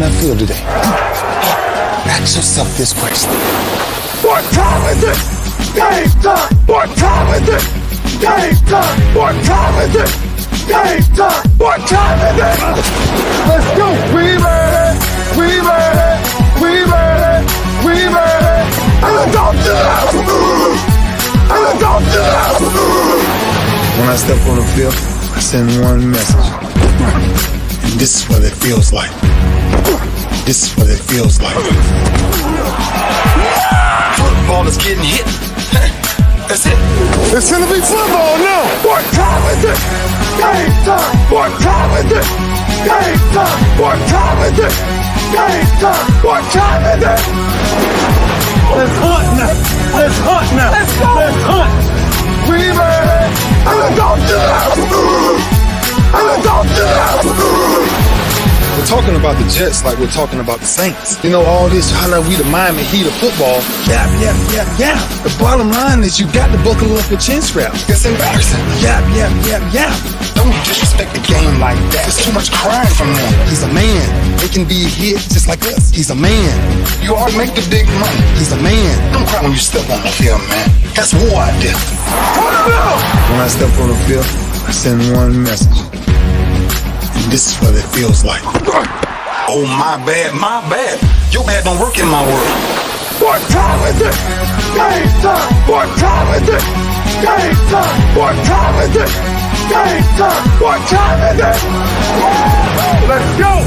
I feel today? Ask yourself this question. What time is it? Game time! What time is it? Game time! What time is it? Game time! What time is it? Let's go! We ready! We ready! We ready! We ready! And don't do that! And don't do that! When I step on the field, I send one message. And this is what it feels like. This is what it feels like. Football is getting hit. That's it. It's gonna be football now. What time is it? Game time. What time is it? Game time. What time is it? Game time. What time is it? Let's hunt now. Let's hunt now. Let's go. Let's hunt. We ready. And let's go do that. And let's go do that. We're talking about the Jets like we're talking about the Saints. You know, all this, how like we the Miami Heat of football. Yeah. The bottom line is you got to buckle up your chin strap. It's embarrassing. Yeah. Don't disrespect the game like that. There's too much crying from him. He's a man. They can be hit just like us. He's a man. You already make the big money. He's a man. Don't cry when you step on the field, man. That's war out there. When I step on the field, I send one message. This is what it feels like. Oh, my bad. Your bad don't work in my world. What time is it? Game time. What time is it? Game time. What time is it? Game time. What time is it? Let's go.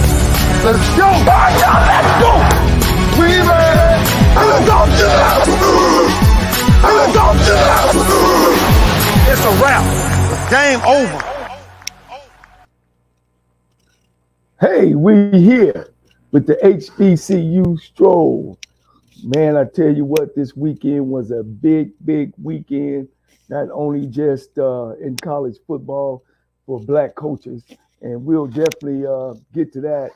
Let's go. Let's go. We ready. And let's go do that. And let's go do that. It's a wrap. Game over. Hey, we here with the HBCU Stroll. Man, I tell you what, this weekend was a big weekend, not only just in college football for black coaches, and we'll definitely get to that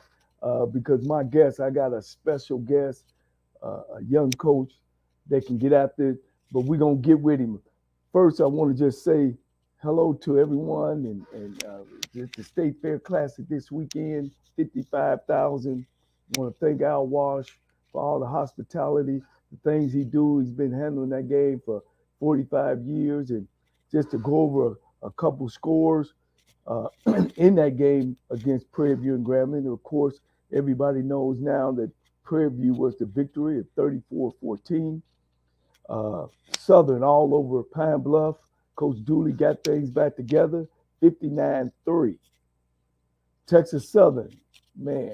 because my guest, I got a special guest, a young coach that can get after it, but we're going to get with him. First, I want to just say hello to everyone and the State Fair Classic this weekend, 55,000. I want to thank Al Walsh for all the hospitality, the things he do. He's been handling that game for 45 years. And just to go over a couple scores in that game against Prairie View and Grambling. And of course, everybody knows now that Prairie View was the victory at 34-14. Southern all over Pine Bluff. Coach Dooley got things back together, 59-3. Texas Southern, man,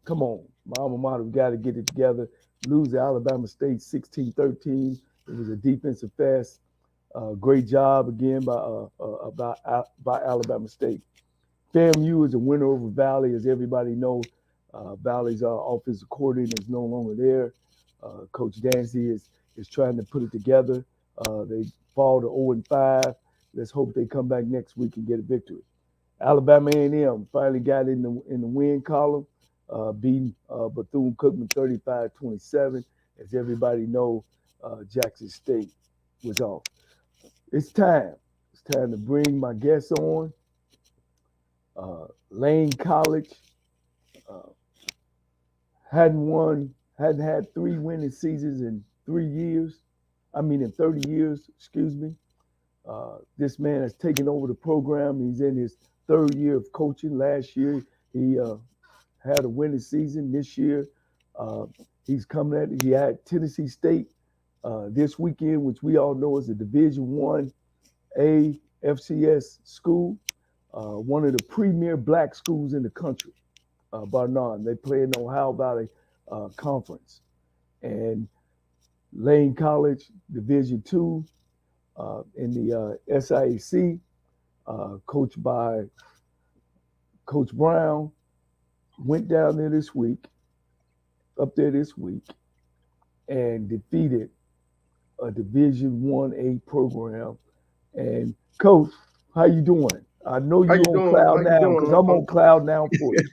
come on. My alma mater, we got to get it together. Lose to Alabama State 16-13. It was a defensive fest. Great job again by Alabama State. FAMU is a winner over Valley, as everybody knows. Valley's offensive coordinator is no longer there. Coach Dancy is trying to put it together. They fall to 0-5. Let's hope they come back next week and get a victory. Alabama A&M finally got in the win column, beating Bethune-Cookman 35-27. As everybody knows, Jackson State was off. It's time. It's time to bring my guests on. Lane College hadn't had 3 winning seasons in 30 years, excuse me. This man has taken over the program. He's in his 3rd year of coaching. Last year, he had a winning season. This year, he's coming at it. He had Tennessee State this weekend, which we all know is a Division I FCS school, one of the premier black schools in the country, bar none. They play in the Ohio Valley Conference. And Lane College, Division II, in the SIAC, coached by Coach Brown, went down there this week, and defeated a Division I program. And Coach, how you doing? I know you're on cloud now because I'm on cloud now for you.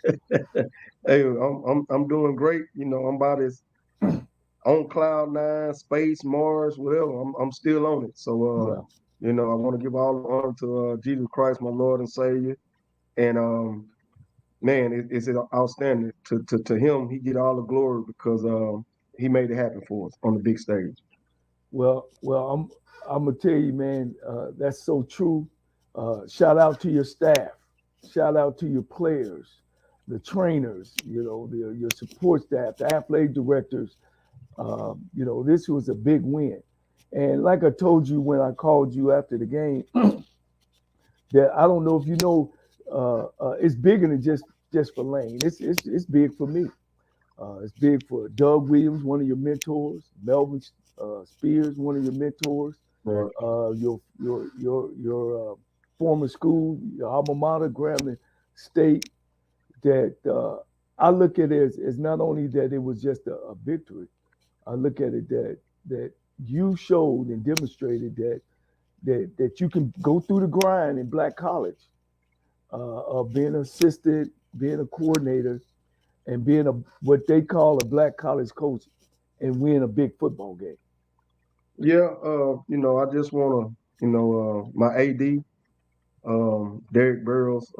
Hey, I'm doing great. You know, I'm about as on cloud 9, space, Mars, whatever. I'm still on it. So you know, I want to give all the honor to Jesus Christ, my Lord and Savior. And man, it's outstanding. To him, he get all the glory because he made it happen for us on the big stage. Well, I'm gonna tell you, man, that's so true. Shout out to your staff. Shout out to your players, the trainers, your support staff, the athletic directors. This was a big win. And like I told you when I called you after the game, that I don't know if you know, it's bigger than just for Lane. It's big for me. It's big for Doug Williams, one of your mentors, Melvin Spears, one of your mentors, Right. your former school, your alma mater, Grambling State. That I look at it as not only that it was just a victory. I look at it that you showed and demonstrated that you can go through the grind in Black college of being an assistant, being a coordinator, and being what they call a Black college coach and win a big football game. Yeah, I just want to, my AD, Derek Burrows,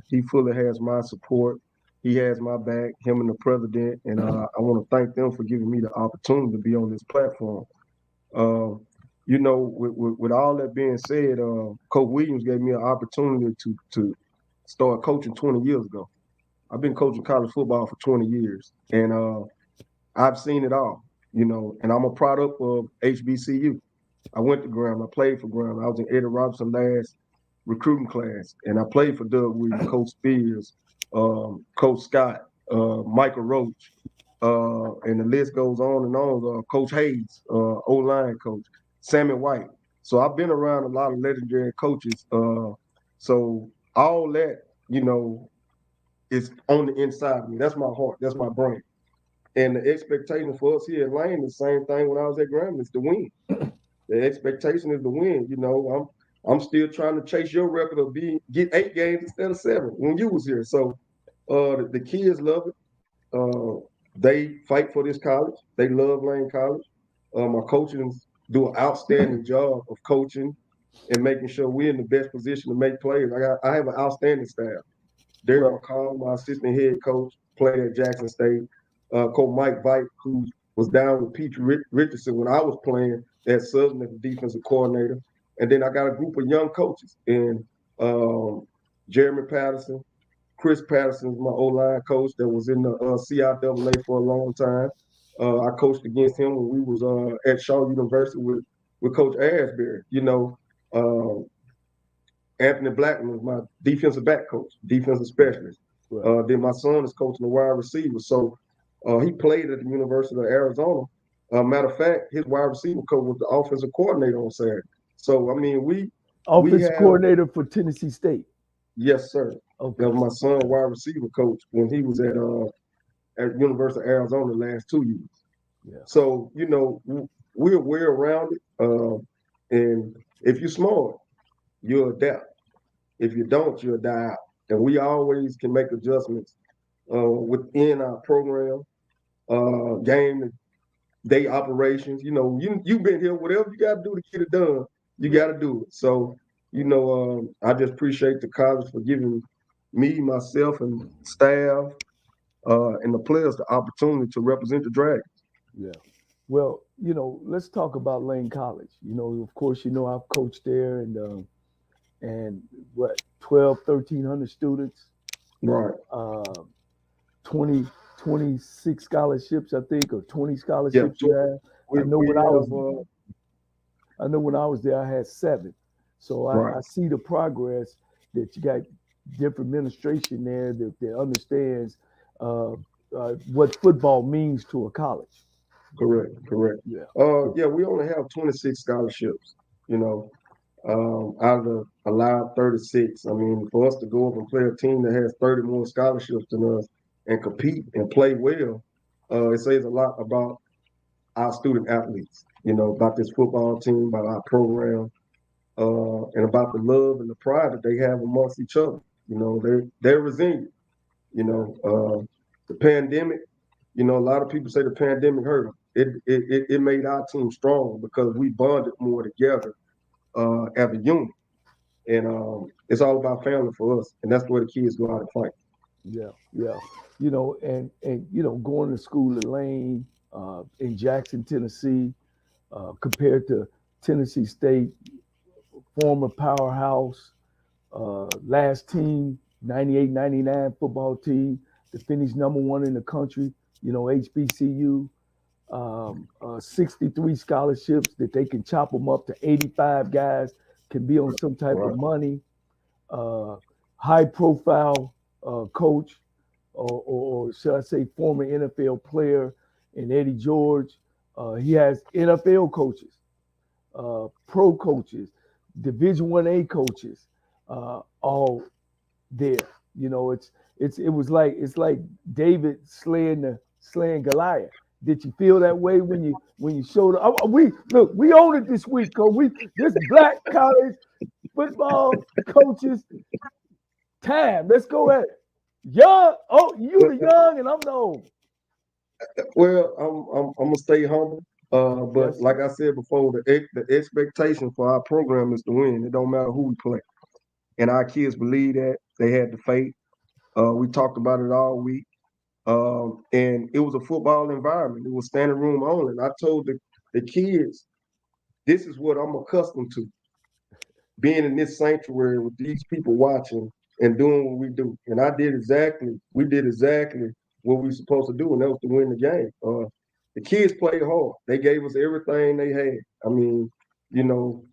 he fully has my support. He has my back, him and the president, and I want to thank them for giving me the opportunity to be on this platform. With all that being said, Coach Williams gave me an opportunity to start coaching 20 years ago. I've been coaching college football for 20 years, and I've seen it all, and I'm a product of HBCU. I went to Graham. I played for Graham. I was in Eddie Robinson last recruiting class, and I played for Doug Williams, Coach Spears, Coach Scott, Michael Roach, and the list goes on and on. Coach Hayes, O-line coach, Sammy White. So I've been around a lot of legendary coaches. So all that, is on the inside of me. That's my heart. That's my brain. And the expectation for us here at Lane is the same thing when I was at Graham, is to win. The expectation is to win. I'm still trying to chase your record of get 8 games instead of 7 when you was here. So the kids love it. They fight for this college. They love Lane College. My coaches do an outstanding job of coaching and making sure we're in the best position to make plays. I have an outstanding staff. Derek McCall, my assistant head coach, played at Jackson State. Coach Mike Vite, who was down with Pete Richardson when I was playing at Southern as the defensive coordinator. And then I got a group of young coaches. And Jeremy Patterson, Chris Patterson is my O-line coach that was in the CIAA for a long time. I coached against him when we was at Shaw University with Coach Asbury. Anthony Blackman was my defensive back coach, defensive specialist. Right. Then my son is coaching the wide receiver. So he played at the University of Arizona. Matter of fact, his wide receiver coach was the offensive coordinator on Saturday. So, offensive coordinator for Tennessee State. Yes, sir. Okay. That was my son, wide receiver coach, when he was at University of Arizona the last 2 years. Yeah. So, we're around it. And if you're smart, you'll adapt. If you don't, you'll die out. And we always can make adjustments within our program, game day operations. You've been here, whatever you got to do to get it done, you got to do it. So, I just appreciate the college for giving me, myself, and staff and the players the opportunity to represent the Dragons. Yeah. Well, let's talk about Lane College. Of course, I've coached there and what, 1,300 students. Right. 26 scholarships, I think, or 20 scholarships you have. I know when I was there, I had 7. So I see the progress that you got. Different administration there that understands what football means to a college. Correct. Yeah. We only have 26 scholarships, out of the allowed 36. For us to go up and play a team that has 30 more scholarships than us and compete and play well, it says a lot about our student athletes, about this football team, about our program, and about the love and the pride that they have amongst each other. They're resilient. The pandemic, a lot of people say the pandemic hurt them. It made our team strong because we bonded more together as a unit. And it's all about family for us. And that's where the kids go out and fight. Yeah, yeah. Going to school at Lane in Jackson, Tennessee, compared to Tennessee State, former powerhouse, last team, 98, 99 football team to finish number one in the country, HBCU, 63 scholarships that they can chop them up to 85 guys, can be on some type of Right. money, high profile coach, or should I say former NFL player in Eddie George. He has NFL coaches, pro coaches, Division 1A coaches, all there. It's like David slaying Goliath. Did you feel that way when you showed up? We own it this week, cause this black college football coaches time. Let's go at it. Young, you the young and I'm the old. Well, I'm gonna stay humble. But Yes, like sir. I said before, the expectation for our program is to win. It don't matter who we play, and our kids believe that. They had the faith. We talked about it all week, and it was a football environment. It was standing room only. And I told the kids, this is what I'm accustomed to, being in this sanctuary with these people watching and doing what we do. And we did exactly what we were supposed to do, and that was to win the game. The kids played hard. They gave us everything they had. I mean, you know,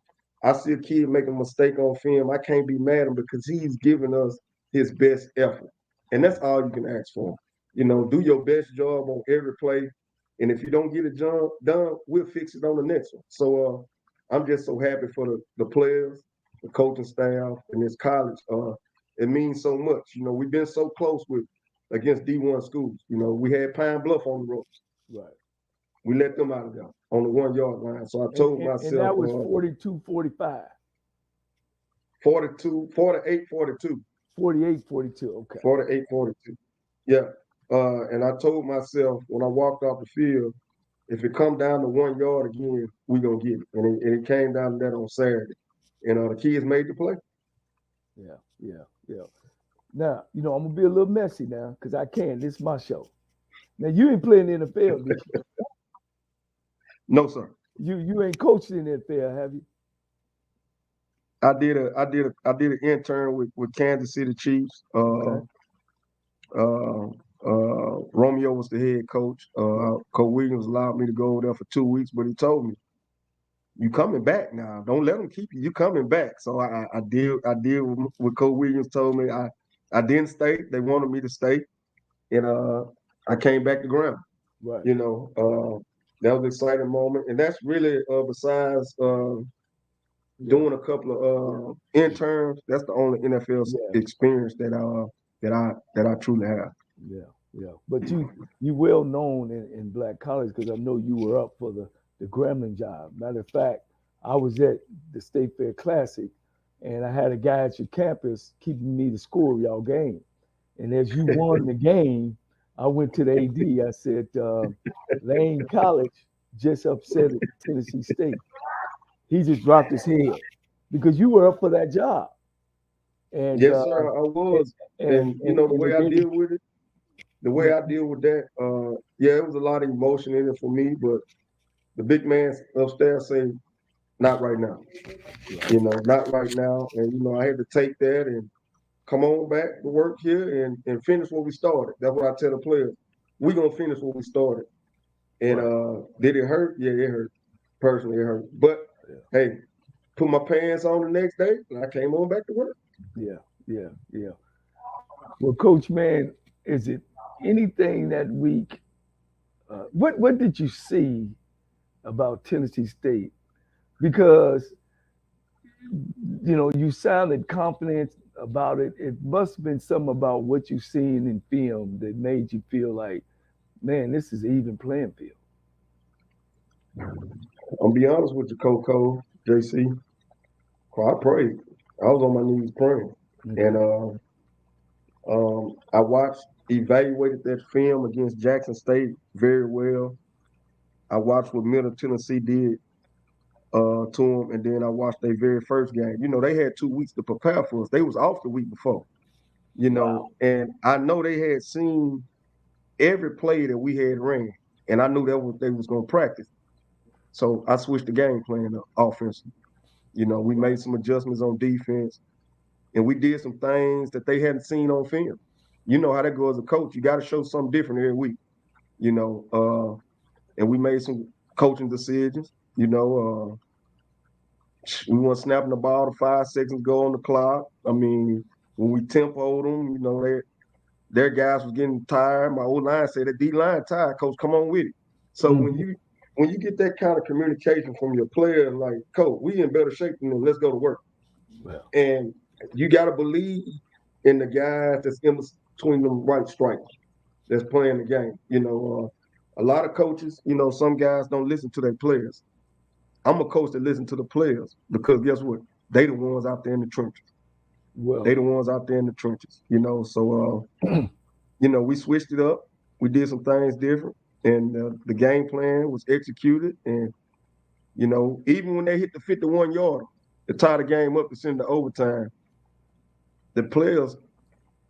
I see a kid make a mistake on film. I can't be mad at him because he's giving us his best effort. And that's all you can ask for. Do your best job on every play. And if you don't get it done, we'll fix it on the next one. So I'm just so happy for the players, the coaching staff, and this college. It means so much. We've been so close with against D1 schools. We had Pine Bluff on the ropes. Right. We let them out of there on the 1 yard line. So I And, told and, and myself that was 42-45. 42, 48, 42, 48-42. Okay. 48, 42. Yeah. And I told myself when I walked off the field, if it come down to 1 yard again, we gonna get it. And it came down to that on Saturday. And the kids made the play. Yeah, yeah, yeah. Now, I'm gonna be a little messy now because I can. This is my show. Now you ain't playing in the NFL, did you? No, sir. You ain't coached in the NFL, have you? I did an intern with Kansas City Chiefs. Okay. Romeo was the head coach. Right. Coach Williams allowed me to go over there for 2 weeks, but he told me, "You coming back now? Don't let them keep you. You coming back." So I did what Coach Williams told me. I didn't stay. They wanted me to stay, and I came back to ground. Right. That was an exciting moment, and that's really besides Yeah. doing a couple of interns. That's the only NFL Yeah. experience that I truly have. Yeah. Yeah. But you well known in black college because I know you were up for the Gremlin job. Matter of fact, I was at the State Fair Classic and I had a guy at your campus keeping me to score y'all game. And as you won the game, I went to the AD. I said, Lane College just upset at Tennessee State. He just dropped his head because you were up for that job. And Yes, sir, I and was, and and and, the and way it I didn't. deal with it, the way I deal with that, yeah, it was a lot of emotion in it for me, but the big man upstairs say, "Not right now," not right now, and I had to take that and come on back to work here and finish what we started. That's what I tell the players. We're gonna finish what we started. And Right. did it hurt? Yeah, it hurt. Personally, it hurt. But Yeah. hey, put my pants on the next day, and I came on back to work. Yeah. Yeah. Yeah. Well, Coach, man, is it anything that week? What did you see about Tennessee State? Because you sounded confident about it. It must have been something about what you seen in film that made you feel like, man, this is an even playing field. I'm be honest with you, Coco, JC. I prayed. I was on my knees praying, and Okay. I watched, evaluated that film against Jackson State very well. I watched what Middle Tennessee did to them, and then I watched their very first game. They had 2 weeks to prepare for us. They was off the week before. Wow. and I know they had seen every play that we had ran, and I knew that what they was gonna practice. So I switched the game plan up offensively. We made some adjustments on defense, and we did some things that they hadn't seen on film. You know how that goes as a coach. You got to show something different every week. You know, and we made some coaching decisions. We weren't snapping the ball to 5 seconds go on the clock. I mean, when we tempoed them, their guys was getting tired. My old line said, "The D line tired, coach. Come on with it." So when you get that kind of communication from your player, like, "Coach, we in better shape than them. Let's go to work." Well, And you got to believe in the guys that's in between them right stripes that's playing the game. A lot of coaches, some guys don't listen to their players. I'm a coach that listen to the players because guess what? They the ones out there in the trenches. well, They the ones out there in the trenches. So we switched it up. We did some things different, and the game plan was executed. And even when they hit the 51-yarder to tie the game up to send to overtime, the players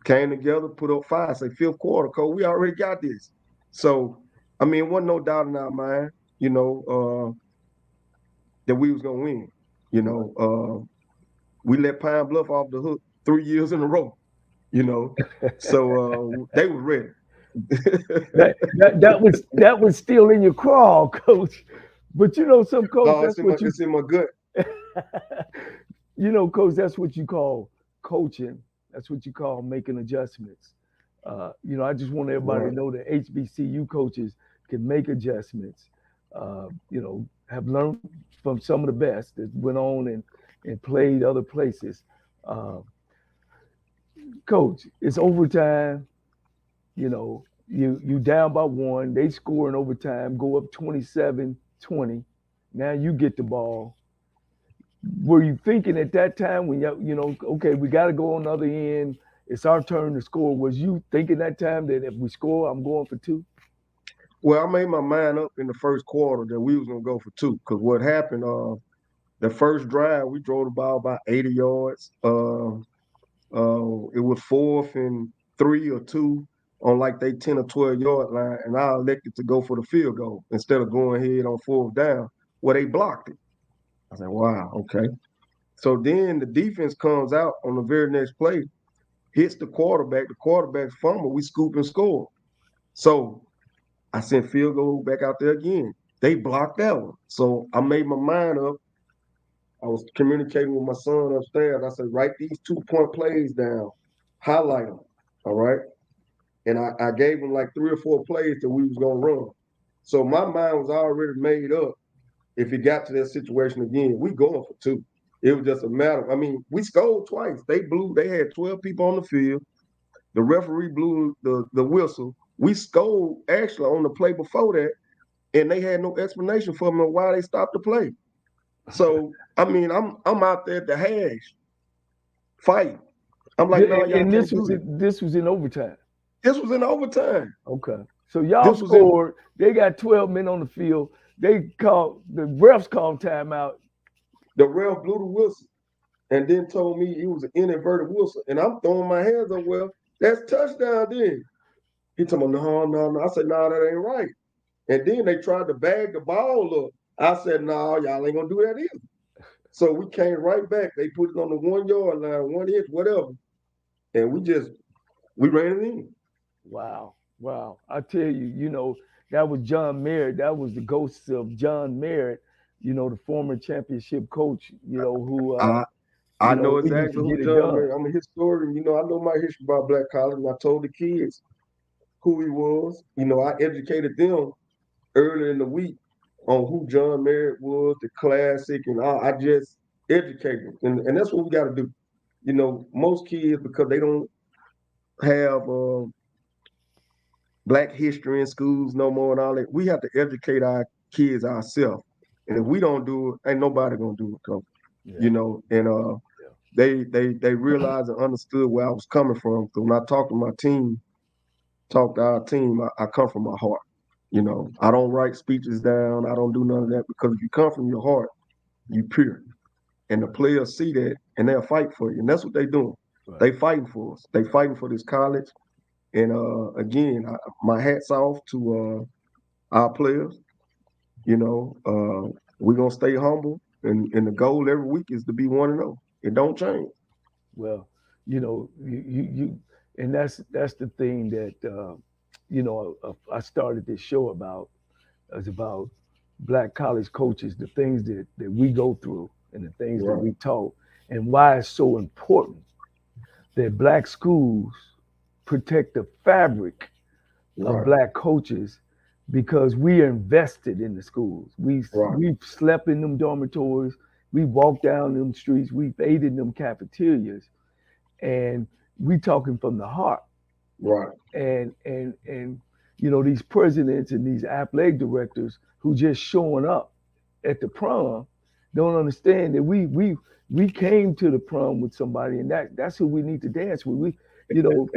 came together, put up five, say fifth quarter, coach, we already got this. So, I mean, it wasn't no doubt in our mind, that we was gonna win. We let Pine Bluff off the hook 3 years in a row. So they were ready. that was still in your crawl, coach. But some coach, No, that's what it's in my gut. Coach, that's what you call coaching. That's what you call making adjustments. I just want everybody to know that HBCU coaches can make adjustments. Have learned from some of the best that went on and played other places. Coach, it's overtime. You down by one. They score in overtime, go up 27-20. Now you get the ball. Were you thinking at that time when okay, we got to go on the other end. It's our turn to score. Was you thinking that time that if we score, I'm going for two? Well, I made my mind up in the first quarter that we was gonna go for two. Because what happened, the first drive we drove the ball about 80 yards. It was 4th and 3 or 2 on like they 10 or 12-yard line, and I elected to go for the field goal instead of going ahead on 4th down where they blocked it. I said, wow, okay. So then the defense comes out on the very next play, hits the quarterback's fumble, we scoop and score. So I sent field goal back out there again. They blocked that one. So I made my mind up. I was communicating with my son upstairs. I said, write these 2-point plays down, highlight them, all right? And I gave him like 3 or 4 plays that we was going to run. So my mind was already made up. If it got to that situation again, we going for two. It was just a matter. I mean, we scored twice. They had 12 people on the field. The referee blew the whistle. We scored actually on the play before that, and they had no explanation for me why they stopped the play. So, I mean, I'm out there at the hash fighting. I'm like, no, y'all and can't do it. This was in overtime. This was in overtime. Okay. So y'all scored. They got 12 men on the field. The refs called timeout. The ref blew the whistle and then told me it was an inverted whistle. And I'm throwing my hands up, well, that's touchdown then. He told me, no. I said, no, that ain't right. And then they tried to bag the ball up. I said, no, y'all ain't going to do that either. So we came right back. They put it on the 1-yard line, 1 inch, whatever. And we ran it in. Wow. I tell you, that was John Merritt. That was the ghost of John Merritt, the former championship coach, who I know exactly who John Merritt. I'm a historian. I know my history about Black College, and I told the kids who he was. I educated them earlier in the week on who John Merritt was, the classic, and I just educated them. And that's what we got to do. Most kids, because they don't have Black history in schools no more and all that, we have to educate our kids ourselves. And if we don't do it, ain't nobody gonna do it, Coach. And they realized and understood where I was coming from. So when I talk to our team, I come from my heart. I don't write speeches down. I don't do none of that, because if you come from your heart, you pure. And the players see that and they'll fight for you. And that's what they're doing. Right. They fighting for us. They fighting for this college. And again, my hats off to our players. You know, we're gonna stay humble, and the goal every week is to be 1-0. It don't change. Well, you and that's the thing that I started this show about. Is about black college coaches, the things that we go through and the things that Right, we taught, and why it's so important that black schools protect the fabric of right, black coaches because we are invested in the schools. right, We've slept in them dormitories, we walked down them streets, we've ate in them cafeterias, and we talking from the heart. right. And these presidents and these athletic directors who just showing up at the prom don't understand that we came to the prom with somebody, and that's who we need to dance with.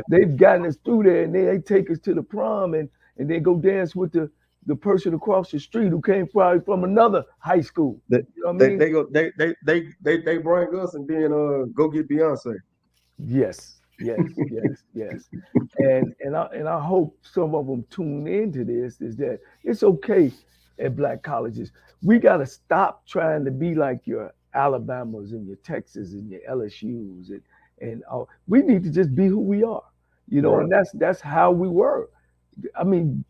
They've gotten us through there, and they take us to the prom, and they go dance with the person across the street who came probably from another high school. They, You know what I they, mean? they go they bring us and then go get Beyonce. Yes, yes, yes, yes. And I hope some of them tune into this is that it's okay at black colleges. We got to stop trying to be like your Alabamas and your Texas and your LSUs and we need to just be who we are. Right. And that's how we were. I mean,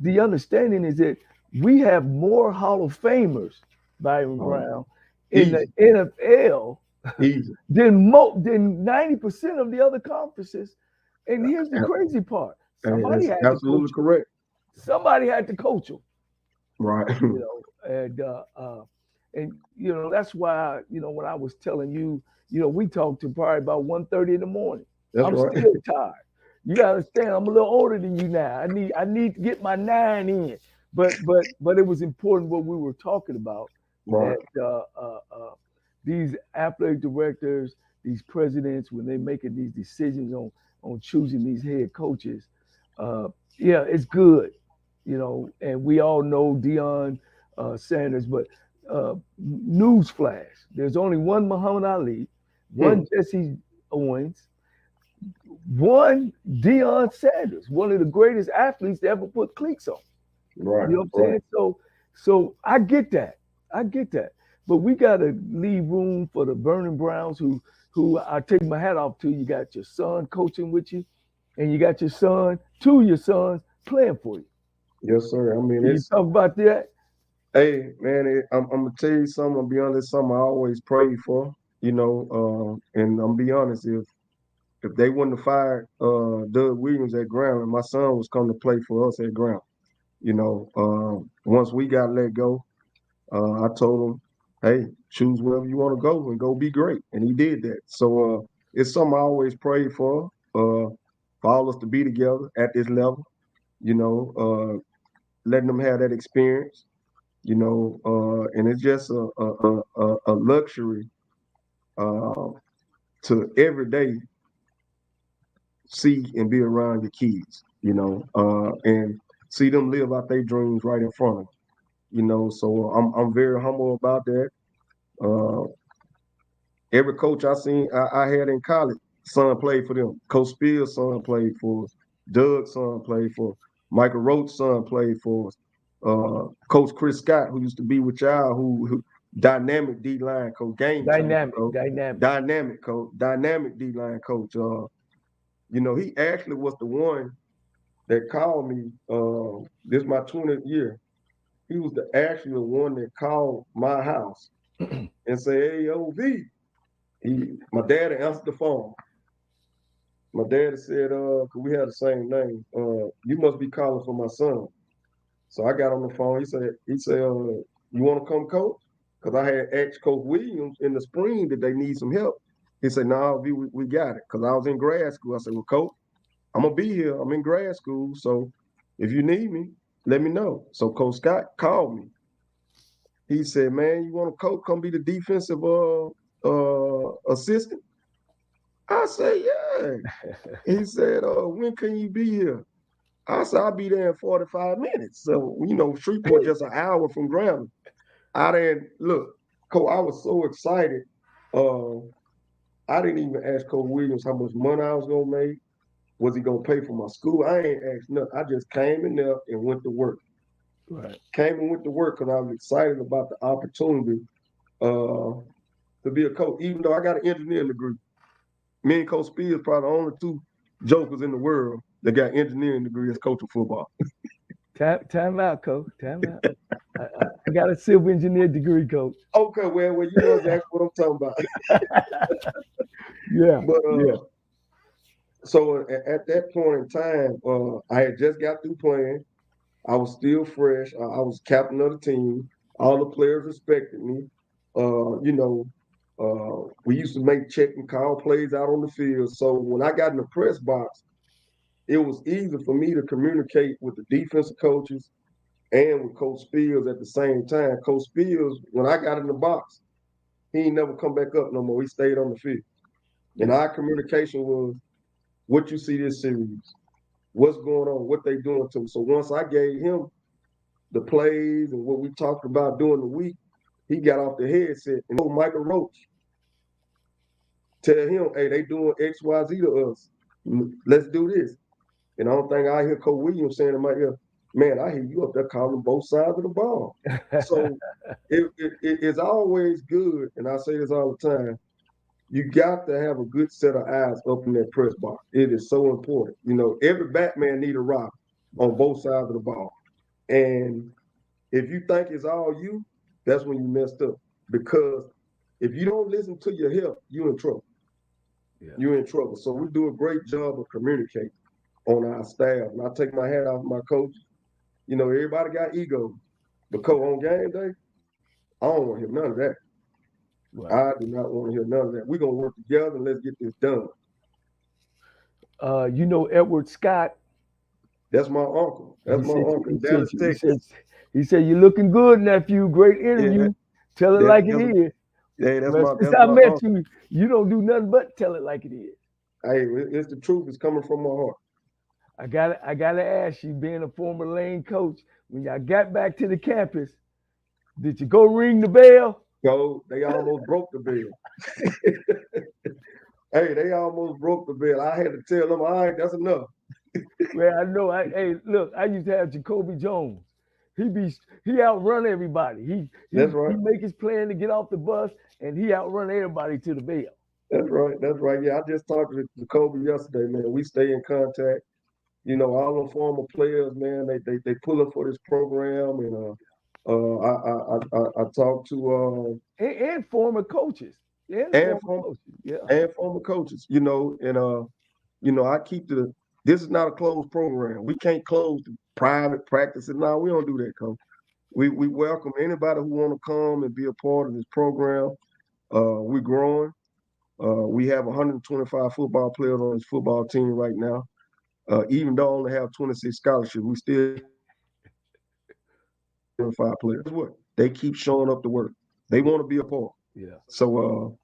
the understanding is that we have more Hall of Famers, Byron Brown, in the Easy, NFL easy. than 90% of the other conferences. And here's the crazy part: And somebody that's had to absolutely coach them. correct. Somebody had to coach them. Right. And that's why when I was telling you, we talked to probably about 1:30 in the morning. That's I'm right. still tired. You gotta understand, I'm a little older than you now. I need to get my 9 in. But it was important what we were talking about, Right. that these athletic directors, these presidents, when they're making these decisions on choosing these head coaches, yeah, it's good, and we all know Deion Sanders, but newsflash, there's only one Muhammad Ali, Hmm. one Jesse Owens, one Deion Sanders, one of the greatest athletes to ever put cleats on. Right. You know what I'm Right. saying? So I get that. I get that. But we gotta leave room for the Burning Browns who I take my hat off to. You got your son coaching with you, and you got your sons playing for you. Yes, sir. I mean, Can you it's talk about that? hey, man. I'm gonna tell you something. I'm gonna be honest. Something I always prayed for. And I'm gonna be honest. If they wouldn't have fired Doug Williams at Grambling, my son was coming to play for us at Grambling. Once we got let go, I told him, "Hey, choose wherever you want to go and go be great," and he did that. So it's something I always prayed for all us to be together at this level. Letting them have that experience. And it's just a luxury uh, to every day see and be around your kids. And see them live out their dreams right in front of them. So I'm very humble about that. Uh, every coach I had in college, son played for them. Coach Spears' son played for us. Doug's son played for us. Michael Roach's son played for us. Coach Chris Scott, who used to be with y'all, who dynamic D line coach, game changer Dynamic, coach, dynamic. dynamic coach, dynamic D line coach. He actually was the one that called me. This is my 20th year. He was the actual one that called my house and said, "Hey, OV." My dad answered the phone. My dad said, 'cause we had the same name, you must be calling for my son. So I got on the phone. He said, you want to come coach? Because I had asked Coach Williams in the spring that they need some help. He said, no, we got it. Because I was in grad school. I said, well, Coach, I'm going to be here. I'm in grad school. So if you need me, let me know. So Coach Scott called me. He said, man, you want to coach? Come be the defensive assistant? I said, yeah. He said, when can you be here? I said, I'll be there in 45 minutes. So, Shreveport just an hour from Grambling. I didn't look, Coach, I was so excited. I I didn't even ask Coach Williams how much money I was gonna make. Was he gonna pay for my school? I ain't asked nothing. I just came in there and went to work. Right. Came and went to work because I was excited about the opportunity to be a coach. Even though I got an engineering degree, me and Coach Spears probably the only two jokers in the world that got engineering degree as coaching football. Time out, Coach. Time out. I got a civil engineer degree, Coach. Okay, well, you know exactly what I'm talking about. Yeah. But yeah. so at that point in time, I had just got through playing. I was still fresh. I was captain of the team. All the players respected me. We used to make check and call plays out on the field. So when I got in the press box, it was easy for me to communicate with the defensive coaches and with Coach Fields at the same time. Coach Fields, when I got in the box, he ain't never come back up no more. He stayed on the field. And our communication was, what you see this series, what's going on, what they doing to him. So once I gave him the plays and what we talked about during the week, he got off the headset and told Michael Roach, tell him, hey, they doing X, Y, Z to us. Let's do this. And I don't think I hear Coach Williams saying in my ear, man, I hear you up there calling both sides of the ball. So it's always good, and I say this all the time, you got to have a good set of eyes up in that press box. It is so important. Every Batman need a rock on both sides of the ball. And if you think it's all you, that's when you messed up. Because if you don't listen to your help, you're in trouble. Yeah. You're in trouble. So we do a great job of communicating on our staff. And I take my hat off my coaches. Everybody got egos. But on game day, I don't want to hear none of that. Right. I do not want to hear none of that. We're going to work together and let's get this done. Edward Scott? That's my uncle. That's my uncle. He said, you're looking good, nephew. Great interview. Yeah, tell it like it is. Yeah, Since I met you, you don't do nothing but tell it like it is. Hey, it's the truth. It's coming from my heart. I gotta ask you, being a former Lane coach, when y'all got back to the campus, did you go ring the bell? No, they almost broke the bell. Hey, they almost broke the bell. I had to tell them, all right, that's enough. Man, I know. Hey, look, I used to have Jacoby Jones. He outrun everybody. That's right. He make his plan to get off the bus, and he outrun everybody to the bell. That's right. That's right. Yeah, I just talked to Jacoby yesterday, man. We stay in contact. All the former players, man, they pull up for this program, and I talked to and former coaches. And former coaches. I keep this is not a closed program. We can't close the private practices. No, we don't do that, Coach. We welcome anybody who want to come and be a part of this program. We're growing. We have 125 football players on this football team right now. Even though I only have 26 scholarships, we still 25 players. What? They keep showing up to work. They want to be a part. Yeah. So,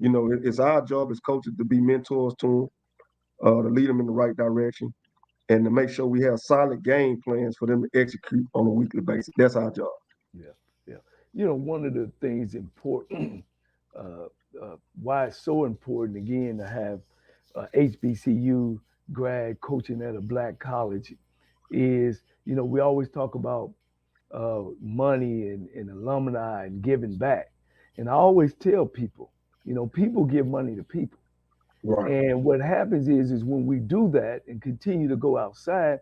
it's our job as coaches to be mentors to them, to lead them in the right direction, and to make sure we have solid game plans for them to execute on a weekly basis. That's our job. Yeah. One of the things important, why it's so important, again, to have HBCU grad coaching at a black college is, we always talk about money and alumni and giving back. And I always tell people, people give money to people. Right. And what happens is when we do that and continue to go outside,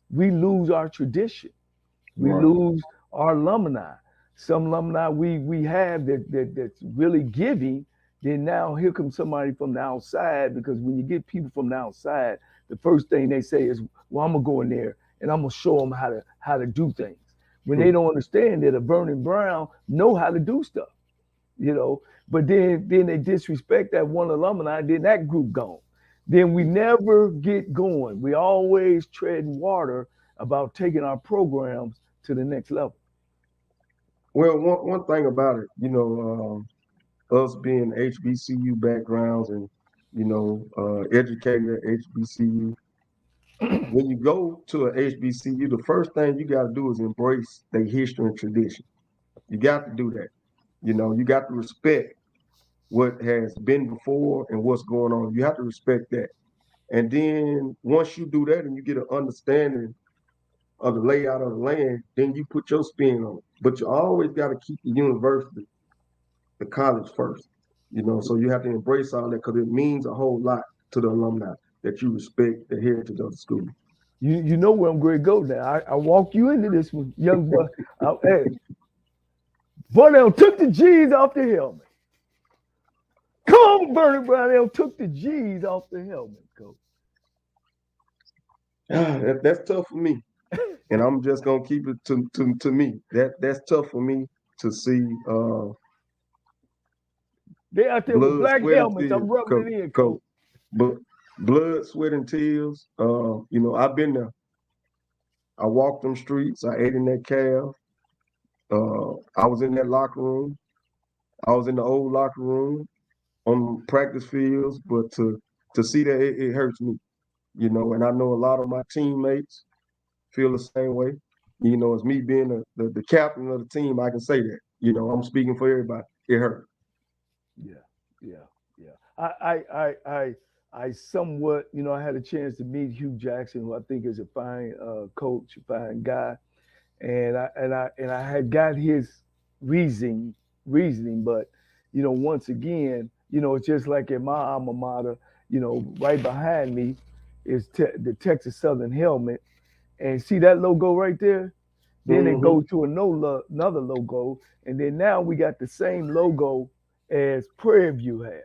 we lose our tradition. We lose our alumni. Some alumni we have that's really giving. Then now here comes somebody from the outside, because when you get people from the outside, the first thing they say is, well, I'm gonna go in there and I'm gonna show them how to do things. When they don't understand that a Vernon Brown know how to do stuff, but then they disrespect that one alumni, then that group gone. Then we never get going. We always treading water about taking our programs to the next level. Well, one thing about it, us being HBCU backgrounds and, educated at HBCU, when you go to an HBCU, the first thing you got to do is embrace their history and tradition. You got to do that. You got to respect, what has been before and what's going on. You have to respect that. And then once you do that and you get an understanding of the layout of the land, then you put your spin on it. But you always got to keep the university, the college first. So you have to embrace all that because it means a whole lot to the alumni that you respect the heritage of the school. You know where I'm going to go now. I walk you into this one, young boy. Hey, Burnell took the G's off the helmet. Come on, Bernie Brownell took the G's off the helmet, coach. That's tough for me. And I'm just gonna keep it to me. That's tough for me to see. They out there with black helmets. Tears, I'm rubbing it in, coach. But blood, sweat, and tears. I've been there. I walked them streets. I ate in that cab. I was in that locker room. I was in the old locker room on practice fields. But to see that it hurts me. And I know a lot of my teammates feel the same way. As me being the captain of the team, I can say that. I'm speaking for everybody. It hurt. Yeah. I somewhat, I had a chance to meet Hugh Jackson, who I think is a fine coach, a fine guy, and I had got his reasoning, but once again, it's just like in my alma mater, right behind me is the Texas Southern helmet, and see that logo right there. Then it goes to another logo, and then now we got the same logo as Prairie View have.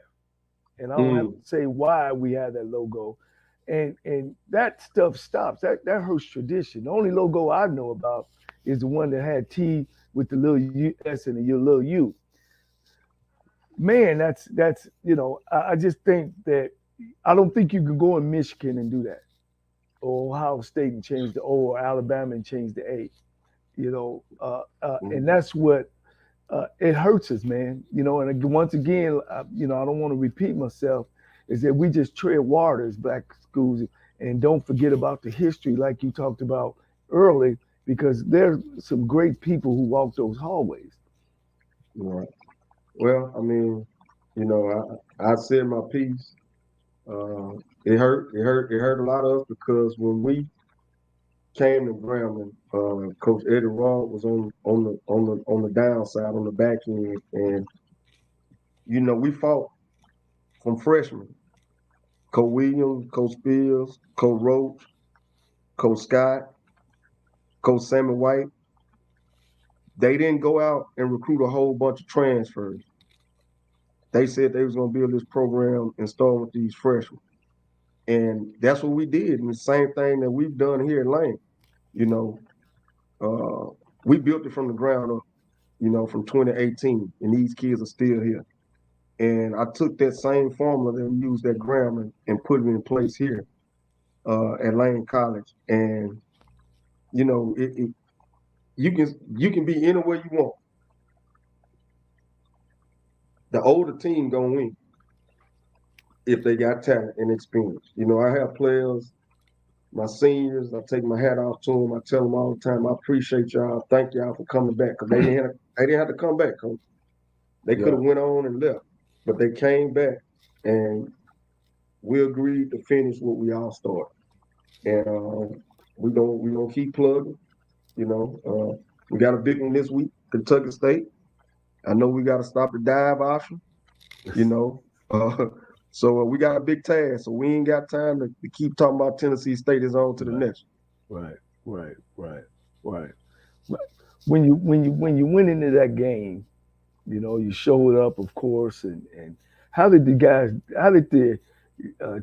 And I don't have to say why we have that logo. And that stuff stops. That hurts tradition. The only logo I know about is the one that had T with the little S and the little U. Man, that's I just think that I don't think you could go in Michigan and do that. Or Ohio State and change the O, or Alabama and change the A. And that's what it hurts us, man. And once again, I don't want to repeat myself, is that we just tread water as black schools and don't forget about the history like you talked about early, because there's some great people who walk those hallways. Right. Well, I mean, I said my piece. It hurt a lot of us because when we came to Grambling, Coach Eddie Raw was on the downside, on the back end, and we fought from freshmen. Coach Williams, Coach Spears, Coach Roach, Coach Scott, Coach Sammy White. They didn't go out and recruit a whole bunch of transfers. They said they was going to build this program and start with these freshmen. And that's what we did. And the same thing that we've done here at Lane. We built it from the ground up, from 2018. And these kids are still here. And I took that same formula that we used at Grambling and put it in place here at Lane College. And, you can be anywhere you want. The older team gonna win if they got talent and experience. I have players, my seniors, I take my hat off to them. I tell them all the time, I appreciate y'all. Thank y'all for coming back, because they didn't have to come back, Coach. They could have went on and left, but they came back, and we agreed to finish what we all started. And we gonna keep plugging. We got a big one this week, Kentucky State. I know we got to stop the dive option. So we got a big task. So we ain't got time to keep talking about Tennessee State is on to the next. Right. When you went into that game, you showed up, of course, and how did the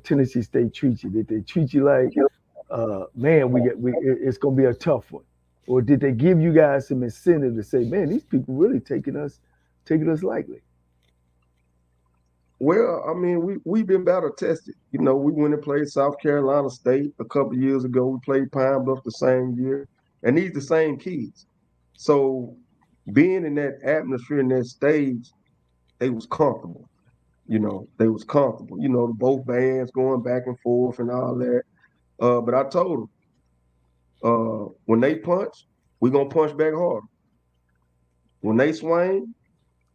Tennessee State treat you? Did they treat you like, man, it's gonna be a tough one, or did they give you guys some incentive to say, man, these people really taking us lightly? Well, I mean, we've been battle tested. We went and played South Carolina State a couple of years ago. We played Pine Bluff the same year, and these the same kids. So being in that atmosphere, in that stage, they was comfortable. They was comfortable. Both bands going back and forth and all that. But I told them, when they punch, we gonna punch back harder. When they swing,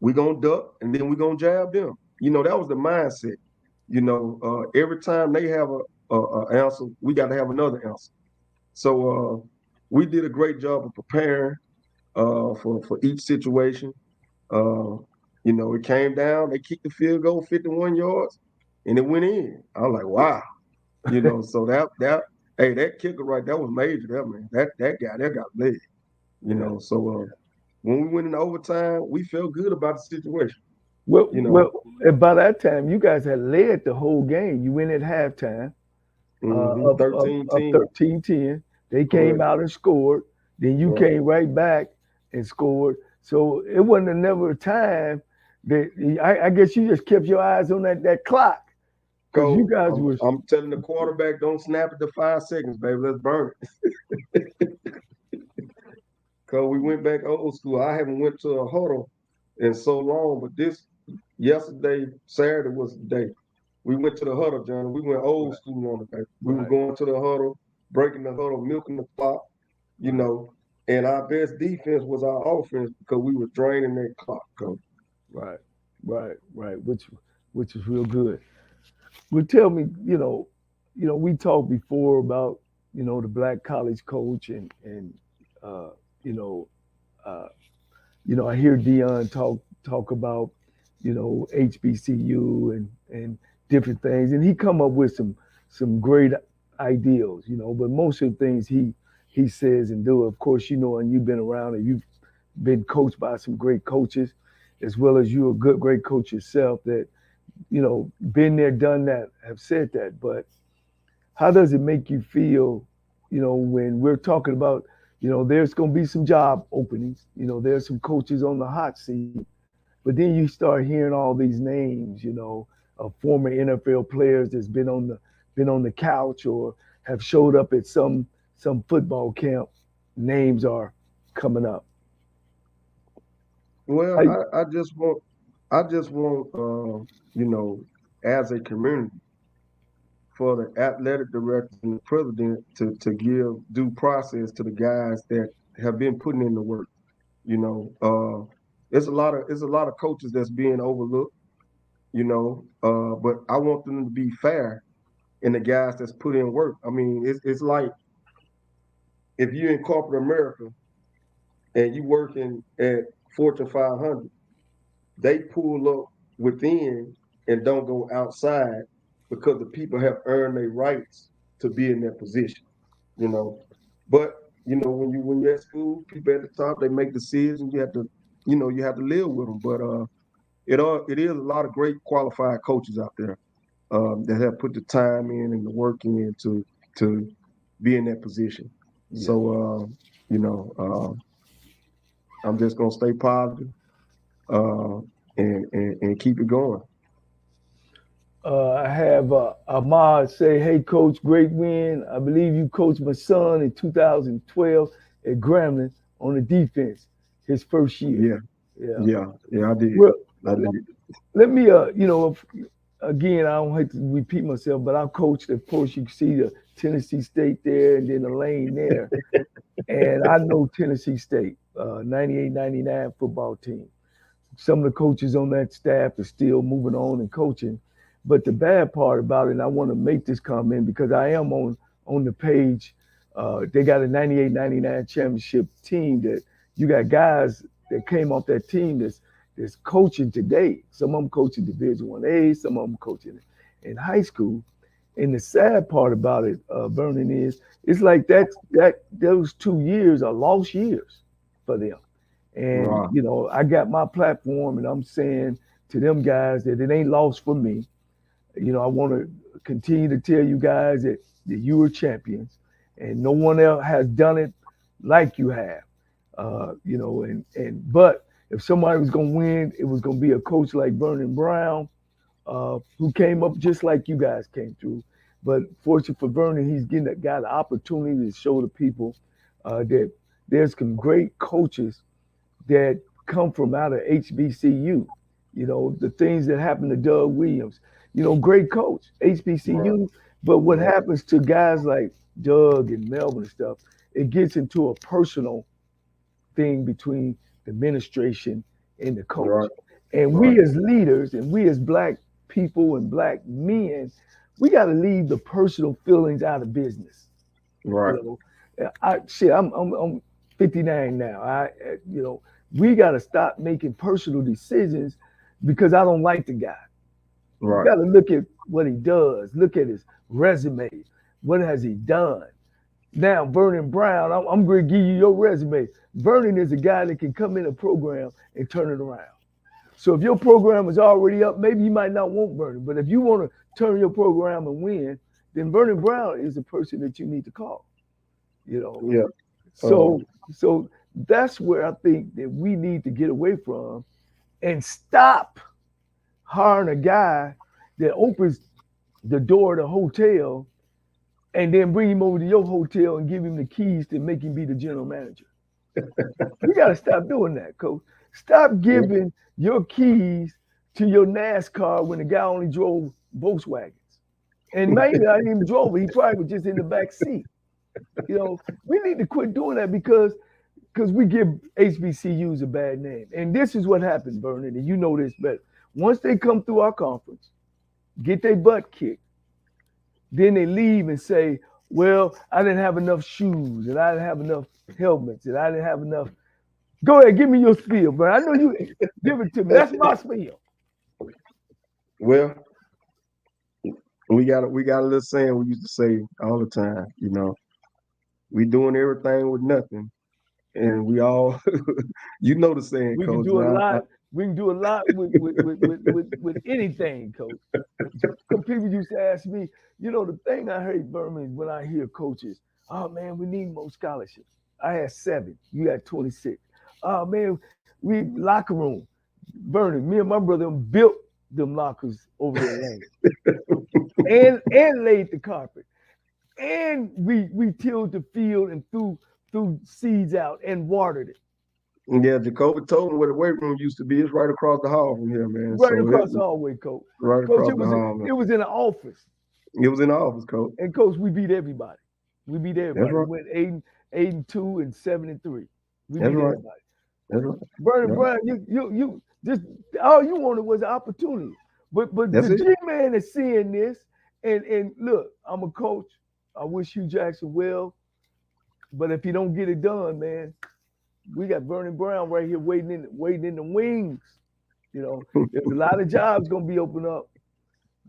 we gonna duck, and then we gonna jab them. that was the mindset. Every time they have a answer, we got to have another answer. So we did a great job of preparing for each situation. It came down. They kicked the field goal, 51 yards, and it went in. I was like, wow. So that kicker right, that was major. That man, that guy, that got leg. So when we went into overtime, we felt good about the situation. Well, and by that time, you guys had led the whole game. You went at halftime up 13-10. 13-10. They came Correct. out and scored. Then you Right. came right back and scored. So it wasn't never a time that I guess you just kept your eyes on that clock. Because you guys were. I'm telling the quarterback, don't snap it to 5 seconds, baby. Let's burn it. Because we went back old school. I haven't went to a huddle in so long, but yesterday, Saturday was the day. We went to the huddle, John. We went old school on it, baby. We were going to the huddle, breaking the huddle, milking the clock, and our best defense was our offense because we were draining that clock, Coach. Right. Which is real good. Well, tell me, we talked before about, the black college coach and I hear Dion talk about, HBCU and different things, and he come up with some great ideals, but most of the things he says and do, of course, and you've been around and you've been coached by some great coaches, as well as you're a great coach yourself that, been there, done that, have said that. But how does it make you feel, when we're talking about, there's going to be some job openings, there's some coaches on the hot seat, but then you start hearing all these names, of former NFL players that's been on the couch or have showed up at some football camp. Names are coming up. Well, I just want, as a community, for the athletic director and the president to give due process to the guys that have been putting in the work. It's a lot of coaches that's being overlooked. But I want them to be fair in the guys that's put in work. I mean, it's like if you're in corporate America and you working at Fortune 500, they pull up within and don't go outside because the people have earned their rights to be in their position. But when you're at school, people at the top, they make decisions. You have to live with them. But it is a lot of great qualified coaches out there that have put the time in and the work in to be in that position. Yeah. So I'm just gonna stay positive and keep it going. I have Ahmad say, "Hey, Coach, great win. I believe you coached my son in 2012 at Grambling on the defense, his first year." Yeah, I did. Well, I did. Let me, again, I don't hate to repeat myself, but I coached, of course, you can see the Tennessee State there and then the lane there. And I know Tennessee State, 98, 99 football team. Some of the coaches on that staff are still moving on and coaching. But the bad part about it, and I want to make this comment because I am on the page, they got a 98, 99 championship team that you got guys that came off that team that's coaching today. Some of them coaching Division 1A, some of them coaching in high school. And the sad part about it, Vernon, is it's like that those 2 years are lost years for them. And wow. I got my platform, and I'm saying to them guys that it ain't lost for me. I want to continue to tell you guys that you were champions, and no one else has done it like you have. But if somebody was going to win, it was going to be a coach like Vernon Brown, who came up just like you guys came through. But fortunately for Vernon, he's got an opportunity to show the people that there's some great coaches that come from out of HBCU. The things that happened to Doug Williams, great coach, HBCU. Right. But what happens to guys like Doug and Melvin and stuff, it gets into a personal thing between the administration and the coach. Right. And Right. we as leaders and we as black people and black men, we got to leave the personal feelings out of business. Right. You know, I'm 59 now. We got to stop making personal decisions because I don't like the guy. You Right. got to look at what he does, look at his resume. What has he done? Now, Vernon Brown, I'm going to give you your resume. Vernon is a guy that can come in a program and turn it around. So if your program is already up, maybe you might not want Vernon. But if you want to turn your program and win, then Vernon Brown is the person that you need to call. You know, Yeah. so that's where I think that we need to get away from and stop hiring a guy that opens the door of the hotel and then bring him over to your hotel and give him the keys to make him be the general manager. We got to stop doing that, coach. Stop giving your keys to your NASCAR when the guy only drove Volkswagens. And maybe I didn't even drove it. He probably was just in the back seat. You know, we need to quit doing that because we give HBCUs a bad name. And this is what happens, Vernon, and you know this better. Once they come through our conference, get their butt kicked, then they leave and say, well, I didn't have enough shoes and I didn't have enough helmets and I didn't have enough. Go ahead, give me your spiel, bro. I know you give it to me. That's my spiel. Well, we got a little saying we used to say all the time, you know, we doing everything with nothing. And we all, you know the saying, We can Coach. do a lot. We can do a lot with anything, coach. Because people used to ask me, you know, the thing I hate, Berman, is when I hear coaches, oh man, we need more scholarships. I had 7. You had 26. Oh man, we locker room. Vernon, me and my brother built them lockers over there lane. and laid the carpet. And we tilled the field and threw seeds out and watered it. Yeah, Jacoby told me where the weight room used to be. It's right across the hall from here, man. Right So across the hallway, coach. right Coach, across the hall, man. it was in the office. It was in the office, coach. And coach, we beat everybody. We beat everybody. That's right. We went 8-2 and 7-3. We That's beat right. everybody. That's right. Vernon Yeah. Brown, you just all you wanted was an opportunity. But That's the it. G-Man is seeing this, and look, I'm a coach. I wish Hugh Jackson well, but if he don't get it done, man, we got Vernon Brown right here waiting in the wings. You know, there's a lot of jobs gonna be open up,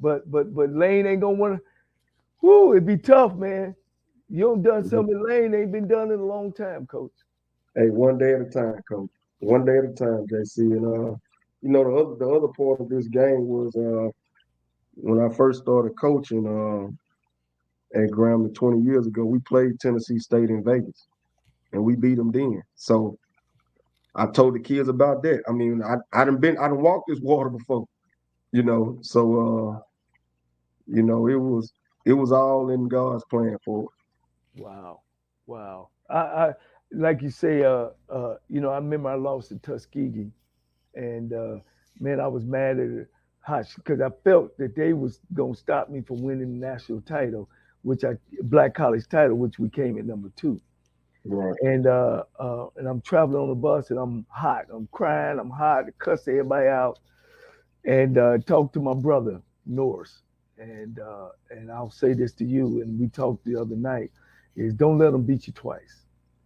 but Lane ain't gonna want to. Whoo, it'd be tough, man. You done something Lane ain't been done in a long time, coach. Hey, one day at a time, coach. One day at a time, JC. And you know, the other part of this game was when I first started coaching at Grambling 20 years ago, we played Tennessee State in Vegas, and we beat them then. So I told the kids about that. I mean, I done walked this water before, you know. So you know, it was all in God's plan for it. Wow. I like you say, you know, I remember I lost to Tuskegee, and man, I was mad at it because I felt that they was gonna stop me from winning the national title, black college title, which we came at number 2. Right. And I'm traveling on the bus and I'm hot. I'm crying. I'm hot. I cuss everybody out. And talk to my brother Norris. And I'll say this to you. And we talked the other night: is don't let them beat you twice.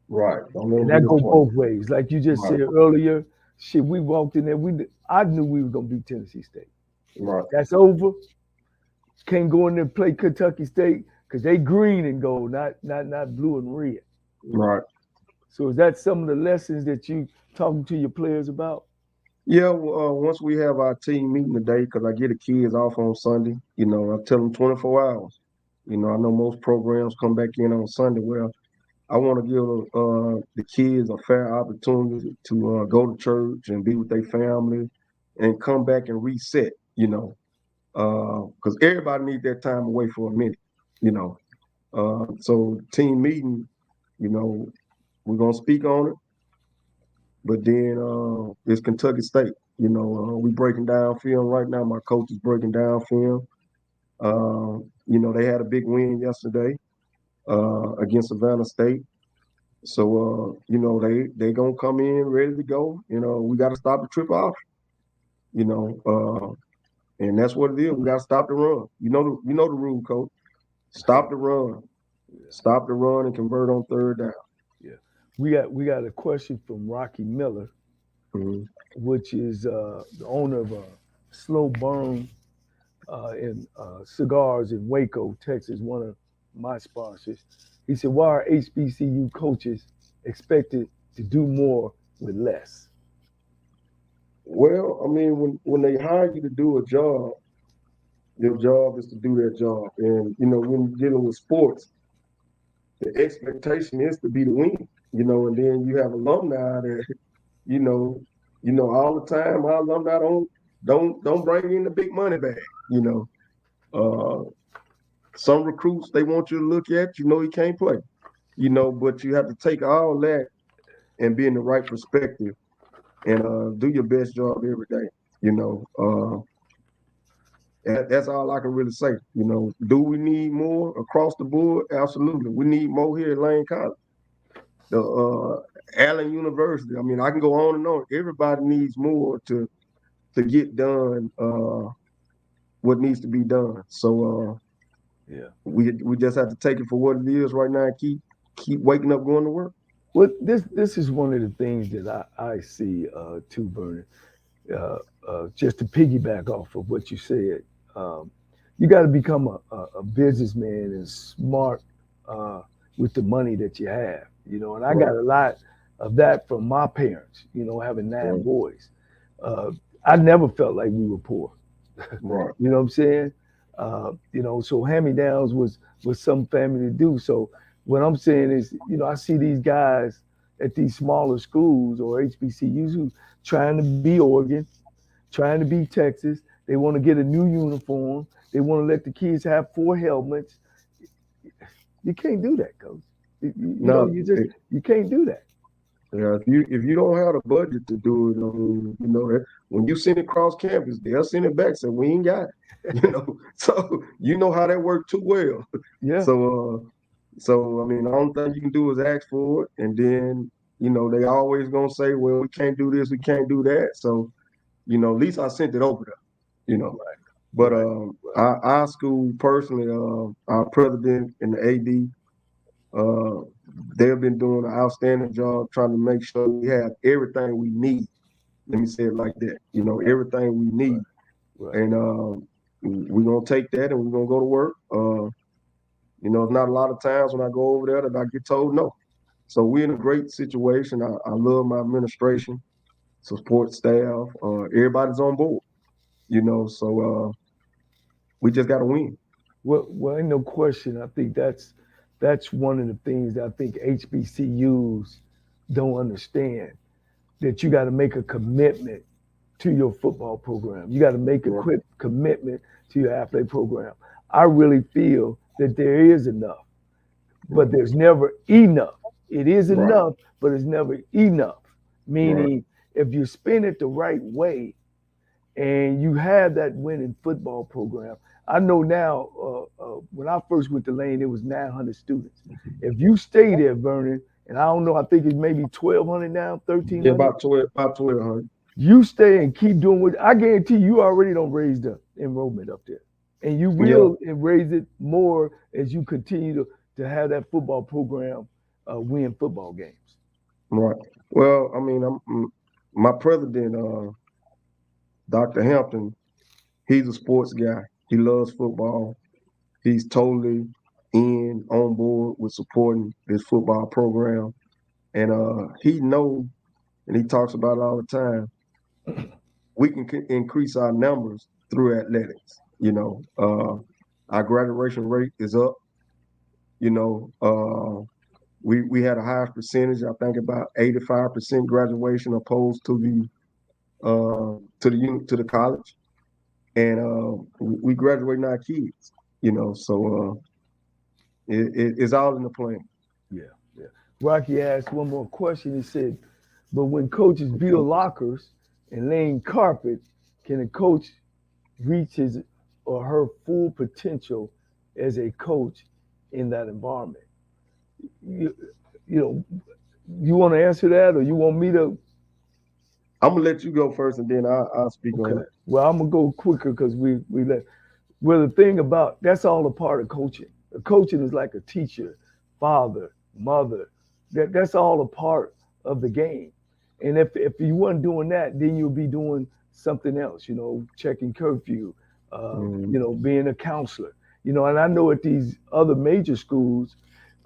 Right. And that go both ways. Like you just Right. said earlier, shit. We walked in there. I knew we were gonna beat Tennessee State. Right. That's over. Can't go in there and play Kentucky State because they green and gold, not blue and red. Right. So is that some of the lessons that you talking to your players about? Yeah, once we have our team meeting today, because I get the kids off on Sunday, you know, I tell them 24 hours. You know, I know most programs come back in on Sunday. Well, I want to give the kids a fair opportunity to go to church and be with their family and come back and reset, you know, because everybody needs that time away for a minute, you know. So team meeting, you know, we're going to speak on it. But then it's Kentucky State. You know, we breaking down film right now. My coach is breaking down film. You know, they had a big win yesterday against Savannah State. So you know, they gonna come in ready to go. You know, we got to stop the triple option. And that's what it is. We got to stop the run. You know the rule, coach. Stop the run. Stop the run and convert on third down. Yeah. We got a question from Rocky Miller, Mhm. which is the owner of Slow Burn in cigars in Waco, Texas, one of my sponsors. He said, why are HBCU coaches expected to do more with less? Well, I mean, when they hire you to do a job, your job is to do that job. And, when you're dealing with sports, the expectation is to be the win, and then you have alumni that, you know, all the time our alumni don't bring in the big money bag. Uh, some recruits they want you to look at, he can't play, but you have to take all that and be in the right perspective and do your best job every day. That's all I can really say. Do we need more across the board? Absolutely. We need more here at Lane College. The Allen University. I mean, I can go on and on. Everybody needs more to get done what needs to be done. So Yeah. we just have to take it for what it is right now and keep waking up, going to work. Well, this is one of the things that I see too, Vernon. Just to piggyback off of what you said, you got to become a businessman and smart with the money that you have, And I got a lot of that from my parents, having 9 boys. I never felt like we were poor. Right. You know what I'm saying? So hand-me-downs was some family to do. So what I'm saying is, I see these guys at these smaller schools or HBCUs who trying to be Oregon, trying to be Texas. They want to get a new uniform. They want to let the kids have 4 helmets. You can't do that, coach. You can't do that. Yeah, if you don't have the budget to do it, that when you send it across campus, they'll send it back. So we ain't got it, So how that worked too well. Yeah. So I mean, the only thing you can do is ask for it, and then they always gonna say, well, we can't do this, we can't do that. So at least I sent it over there. Right. But our school personally, our president and the AD. They've been doing an outstanding job trying to make sure we have everything we need. Let me say it like that. Everything we need. Right. And we're going to take that and we're going to go to work. It's not a lot of times when I go over there that I get told no. So we're in a great situation. I love my administration, support staff. Everybody's on board, so we just got to win. Well, ain't no question. I think that's one of the things that I think HBCUs don't understand, that you got to make a commitment to your football program. You got to make a quick commitment to your athlete program. I really feel that there is enough, but there's never enough. It is enough, but it's never enough. Meaning, if you spend it the right way and you have that winning football program, I know now, when I first went to Lane, it was 900 students. If you stay there, Vernon, and I don't know, I think it's maybe 1,200 now, 1,300. Yeah, about 1,200. You stay and keep doing what, I guarantee you already don't raise the enrollment up there. And you will raise it more as you continue to have that football program win football games. Right. Well, I mean, my president, Dr. Hampton, he's a sports guy. He loves football. He's totally on board with supporting this football program. And he knows, and he talks about it all the time, we can increase our numbers through athletics. Our graduation rate is up. We had a high percentage, I think about 85% graduation opposed to the college. And we graduating our kids, so it's all in the plan. Yeah. Rocky asked one more question. He said, but when coaches build lockers and laying carpet, can a coach reach his or her full potential as a coach in that environment? You want to answer that, or you want me to? I'm gonna let you go first, and then I'll speak on Okay. it. Well, I'm gonna go quicker because we let. Well, the thing about that's all a part of coaching. Coaching is like a teacher, father, mother. That's all a part of the game. And if you weren't doing that, then you'll be doing something else. You know, checking curfew. You know, being a counselor. You know, and I know at these other major schools,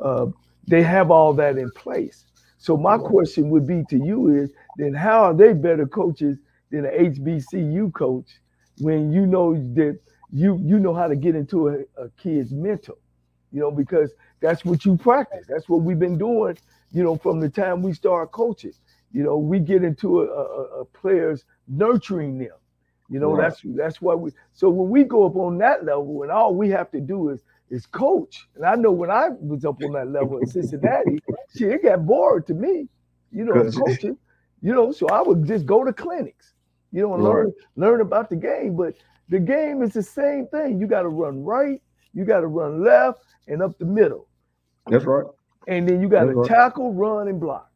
uh, they have all that in place. So my question would be to you is then how are they better coaches than an HBCU coach when you know that you know how to get into a kid's mental, you know, because that's what you practice. That's what we've been doing, you know, from the time we start coaching. You know, we get into a players nurturing them. You know, Right. that's why we. So when we go up on that level, and all we have to do is coach. And I know when I was up on that level in Cincinnati, shit, it got bored to me. You know, Cause coaching. You know, so I would just go to clinics. You know, and right, learn about the game. But the game is the same thing. You got to run right, you got to run left, and up the middle, that's right. and then you got That's to right. tackle, run, and block.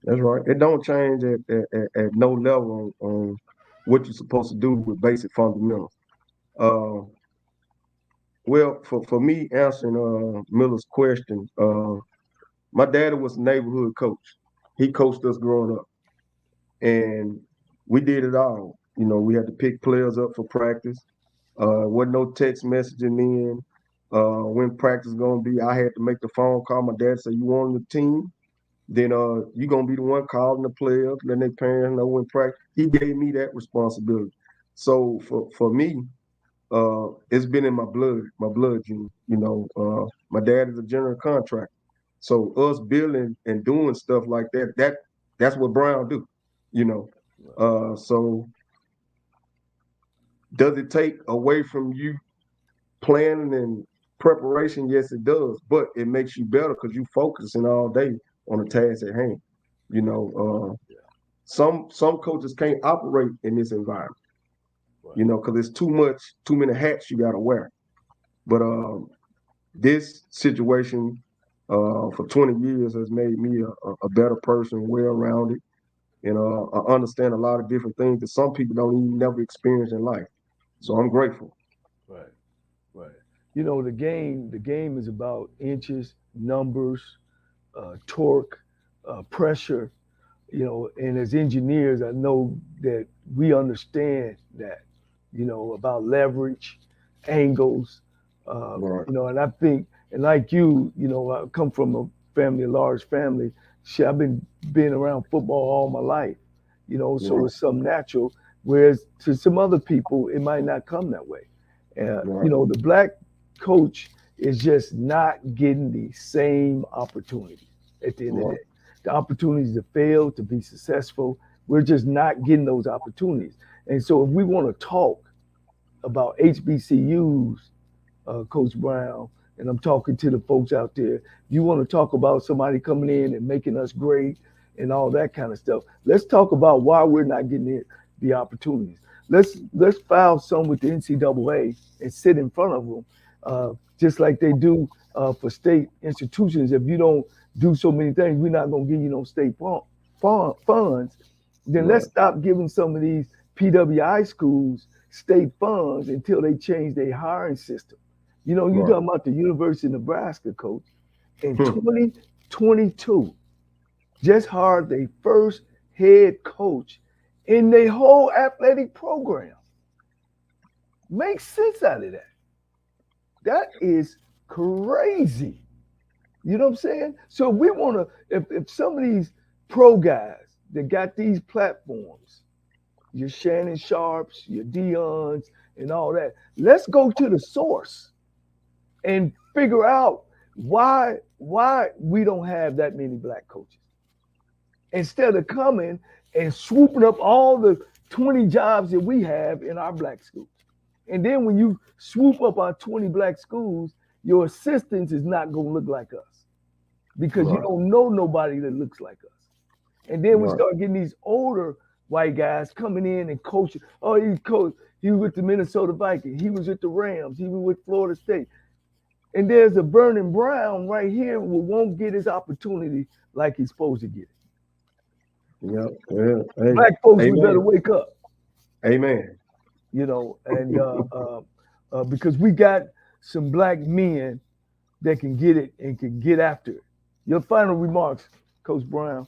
That's right. It don't change at no level on what you're supposed to do with basic fundamentals. Uh, well, for me answering Miller's question, my daddy was a neighborhood coach. He coached us growing up, and we did it all. You know, we had to pick players up for practice. Wasn't no text messaging in. When practice gonna be, I had to make the phone call. My dad said, "You on the team? Then you gonna be the one calling the players, letting their parents know when practice." He gave me that responsibility. So for me, it's been in my bloodstream. You know, my dad is a general contractor, so us building and doing stuff like that's what Brown do. You know, so does it take away from you planning and preparation? Yes, it does, but it makes you better because you focusing all day on the task at hand. You know, some coaches can't operate in this environment. Right. You know, because it's too many hats you got to wear. But this situation for 20 years has made me a better person, well-rounded, and I understand a lot of different things that some people don't even never experience in life. So I'm grateful. Right. Right. You know, the game is about inches, numbers, torque, pressure. You know, and as engineers, I know that we understand that. You know, about leverage, angles. Right, You know, and I think, and like you know, I come from a family, a large family. Shit, I've been around football all my life. You know, so right, it's some natural. Whereas to some other people, it might not come that way. You right, know, the black coach is just not getting the same opportunities at the end of the right, day. The opportunities to fail, to be successful, we're just not getting those opportunities. And so if we want to talk about HBCUs, Coach Brown, and I'm talking to the folks out there, you want to talk about somebody coming in and making us great and all that kind of stuff. Let's talk about why we're not getting the opportunities. Let's file some with the NCAA and sit in front of them, just like they do for state institutions. If you don't do so many things, we're not going to give you no state funds. Then let's right, stop giving some of these PWI schools state funds until they change their hiring system. You know, you right. talking about the University of Nebraska, coach, in Hmm. 2022, just hired their first head coach in their whole athletic program. Make sense out of that. That is crazy. You know what I'm saying? So we want to, if some of these pro guys that got these platforms, your Shannon Sharps, your Dion's, and all that, let's go to the source and figure out why we don't have that many black coaches. Instead of coming and swooping up all the 20 jobs that we have in our black schools. And then when you swoop up our 20 black schools, your assistants is not going to look like us because you Right, don't know nobody that looks like us. And then we right, start getting these older white guys coming in and coaching. Oh, he was with the Minnesota Vikings. He was with the Rams. He was with Florida State. And there's a Vernon Brown right here who won't get his opportunity like he's supposed to get it. Yeah. Hey, Black folks, we amen. better wake up. Amen. You know, and because we got some black men that can get it and can get after it. Your final remarks, Coach Brown.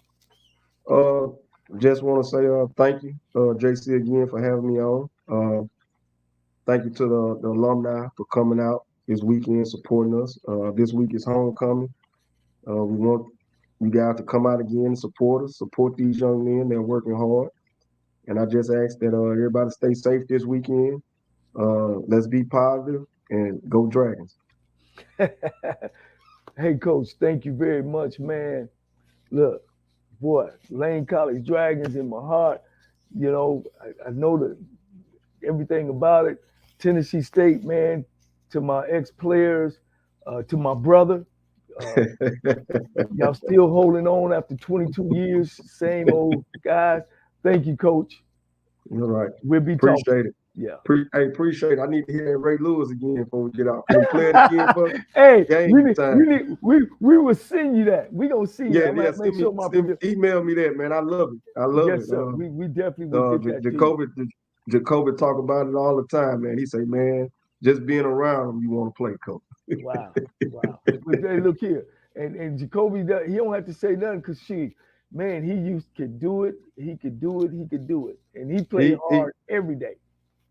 Uh, just want to say thank you, JC, again for having me on. Thank you to the alumni for coming out this weekend supporting us. This week is homecoming. We want you guys to come out again and support us, support these young men. They're working hard. And I just ask that everybody stay safe this weekend. Let's be positive and go Dragons. Hey, Coach, thank you very much, man. Look, boy, Lane College Dragons in my heart. You know, I know that everything about it. Tennessee State, man, to my ex-players, to my brother. Y'all still holding on after 22 years, same old guys. Thank you, Coach. All right. We'll be Appreciate talking. it. Yeah. Appreciate it. I need to hear Ray Lewis again before we get out. Can we play it again for Hey, game time? we will send you that. We gonna see you. Yeah, I'm yeah. gonna make sure my Email me that, man. I love it. I love yes, it. sir. We definitely will get that Jacoby, Jacoby talk about it all the time, man. He say, man, just being around him, you want to play, coach. Wow. But hey, look here, and Jacoby, he don't have to say nothing because man, he could do it. He could do it, and he played hard every day.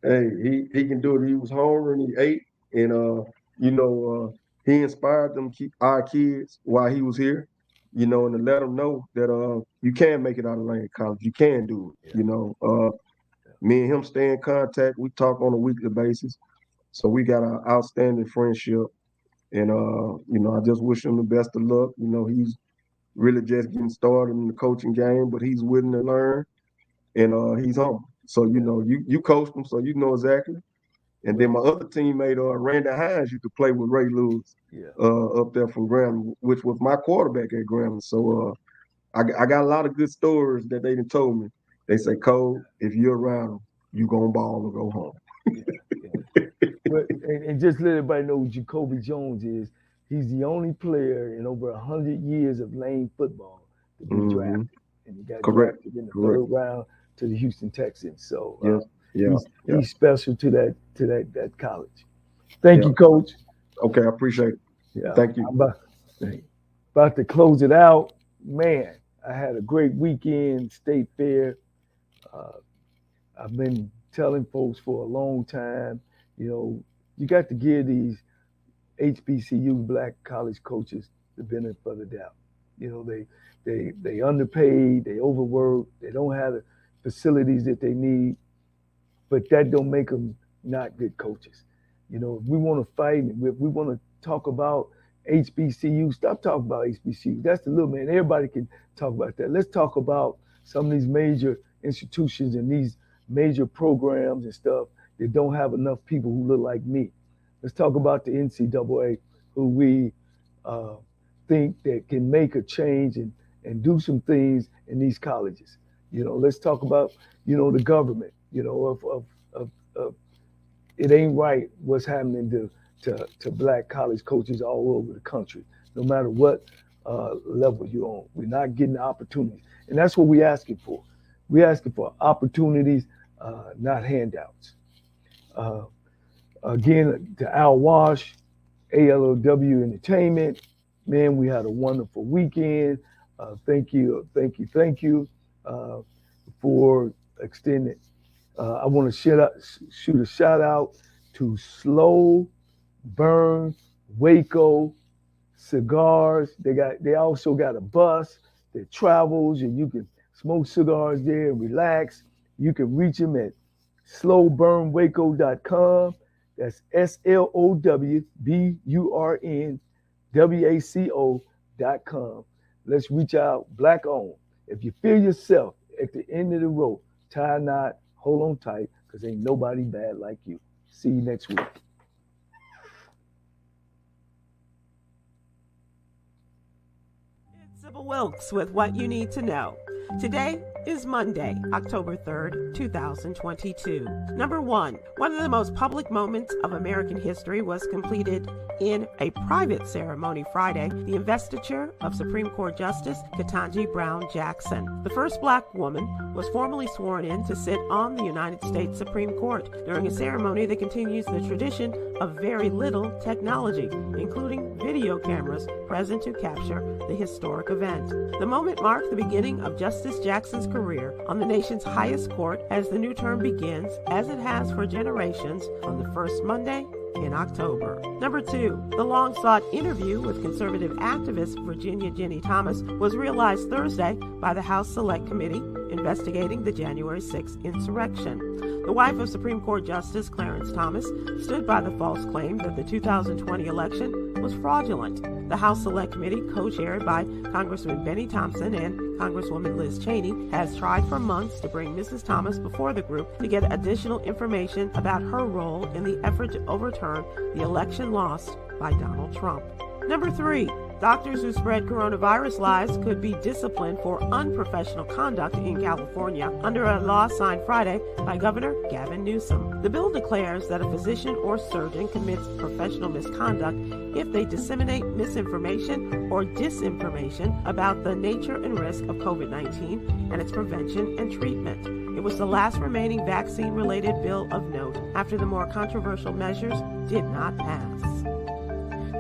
Hey, he can do it. He was hungry and he ate, and he inspired our kids while he was here, and to let them know that you can make it out of Lane College. You can do it. Yeah. Me and him stay in contact. We talk on a weekly basis, so we got an outstanding friendship. And I just wish him the best of luck. He's really just getting started in the coaching game, but he's willing to learn, and he's humble. So you coached him, so you know exactly. And then my other teammate, Randy Hines, used to play with Ray Lewis up there from Grambling, which was my quarterback at Grambling. So I got a lot of good stories that they done told me. They say, Cole, if you're around them, you gonna ball or go home. But and just let everybody know who Jacoby Jones is. He's the only player in over 100 years of Lane football to be drafted, and he got drafted in the third round to the Houston Texans. So he's special to that college. Thank you, Coach. Okay, I appreciate it. Yeah, thank you. About to close it out, man. I had a great weekend, State Fair. I've been telling folks for a long time, you got to give these HBCU black college coaches the benefit of the doubt. They underpaid, they overwork, they don't have the facilities that they need, but that don't make them not good coaches. If we want to fight, if we want to talk about HBCU, stop talking about HBCU. That's the little man. Everybody can talk about that. Let's talk about some of these major institutions and these major programs and stuff that don't have enough people who look like me. Let's talk about the NCAA, who we think that can make a change and do some things in these colleges. Let's talk about, the government, of it ain't right what's happening to black college coaches all over the country, no matter what level you're on. We're not getting opportunities. And that's what we're asking for. We're asking for opportunities, not handouts. Again, to Al Wash, ALOW Entertainment, man, we had a wonderful weekend. Thank you for extending. I want to shoot a shout out to Slow Burn Waco Cigars. They also got a bus that travels, and you can smoke cigars there and relax. You can reach them at slowburnwaco.com. That's SLOWBURNWACO.com. Let's reach out, black owned. If you feel yourself at the end of the rope, tie a knot, hold on tight, because ain't nobody bad like you. See you next week. It's Sybil Wilkes with What You Need to Know. Today, is Monday, October 3rd, 2022. Number 1. One of the most public moments of American history was completed in a private ceremony Friday, the investiture of Supreme Court Justice Ketanji Brown Jackson. The first black woman was formally sworn in to sit on the United States Supreme Court during a ceremony that continues the tradition of very little technology, including video cameras present to capture the historic event. The moment marked the beginning of Justice Jackson's career on the nation's highest court as the new term begins, as it has for generations, on the first Monday in October. Number 2, the long-sought interview with conservative activist Virginia Ginny Thomas was realized Thursday by the House Select Committee investigating the January 6th insurrection. The wife of Supreme Court Justice Clarence Thomas stood by the false claim that the 2020 election was fraudulent. The House Select Committee, co-chaired by Congressman Benny Thompson and Congresswoman Liz Cheney, has tried for months to bring Mrs. Thomas before the group to get additional information about her role in the effort to overturn the election lost by Donald Trump. Number 3, doctors who spread coronavirus lies could be disciplined for unprofessional conduct in California under a law signed Friday by Governor Gavin Newsom. The bill declares that a physician or surgeon commits professional misconduct if they disseminate misinformation or disinformation about the nature and risk of COVID-19 and its prevention and treatment. It was the last remaining vaccine-related bill of note after the more controversial measures did not pass.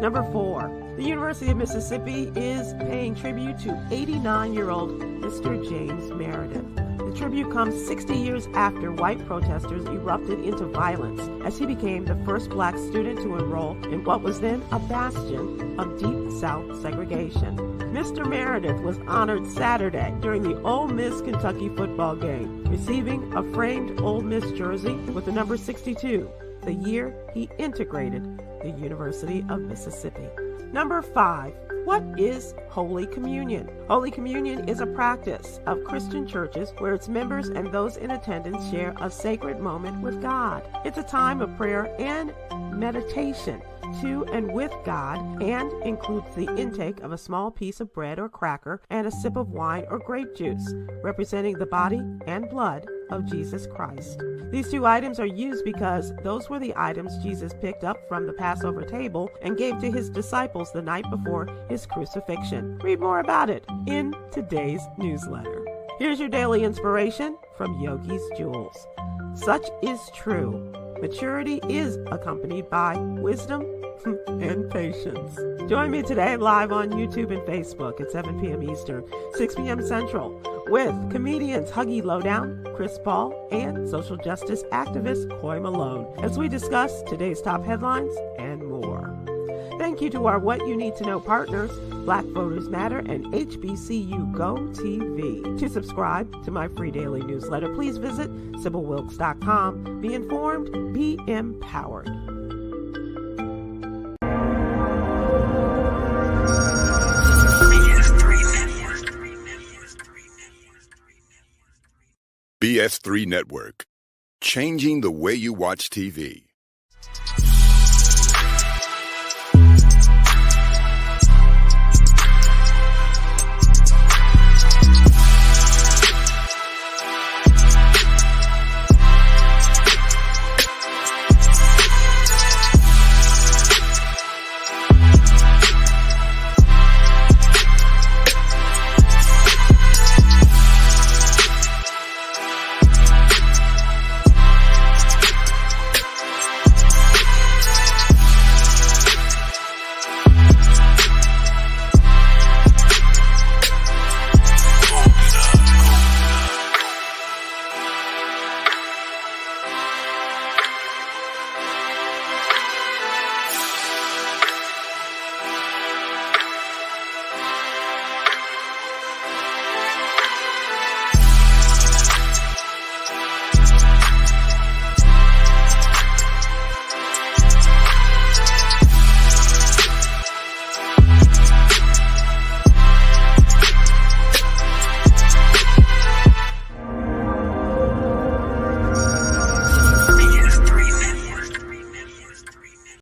Number 4, the University of Mississippi is paying tribute to 89-year-old Mr. James Meredith. The tribute comes 60 years after white protesters erupted into violence as he became the first black student to enroll in what was then a bastion of Deep South segregation. Mr. Meredith was honored Saturday during the Ole Miss Kentucky football game, receiving a framed Ole Miss jersey with the number 62, the year he integrated the University of Mississippi. Number 5, what is Holy Communion? Holy Communion is a practice of Christian churches where its members and those in attendance share a sacred moment with God. It's a time of prayer and meditation to and with God, and includes the intake of a small piece of bread or cracker and a sip of wine or grape juice, representing the body and blood of Jesus Christ. These 2 items are used because those were the items Jesus picked up from the Passover table and gave to his disciples the night before his crucifixion. Read more about it in today's newsletter. Here's your daily inspiration from Yogi's Jewels. Such is true. Maturity is accompanied by wisdom and patience. Join me today live on YouTube and Facebook at 7 p.m. Eastern, 6 p.m. Central, with comedians Huggy Lowdown, Chris Paul, and social justice activist Coy Malone as we discuss today's top headlines and more. Thank you to our What You Need to Know partners, Black Voters Matter and HBCU Go TV. To subscribe to my free daily newsletter, please visit SibylWilkes.com. Be informed, be empowered. BS3 Network, changing the way you watch TV.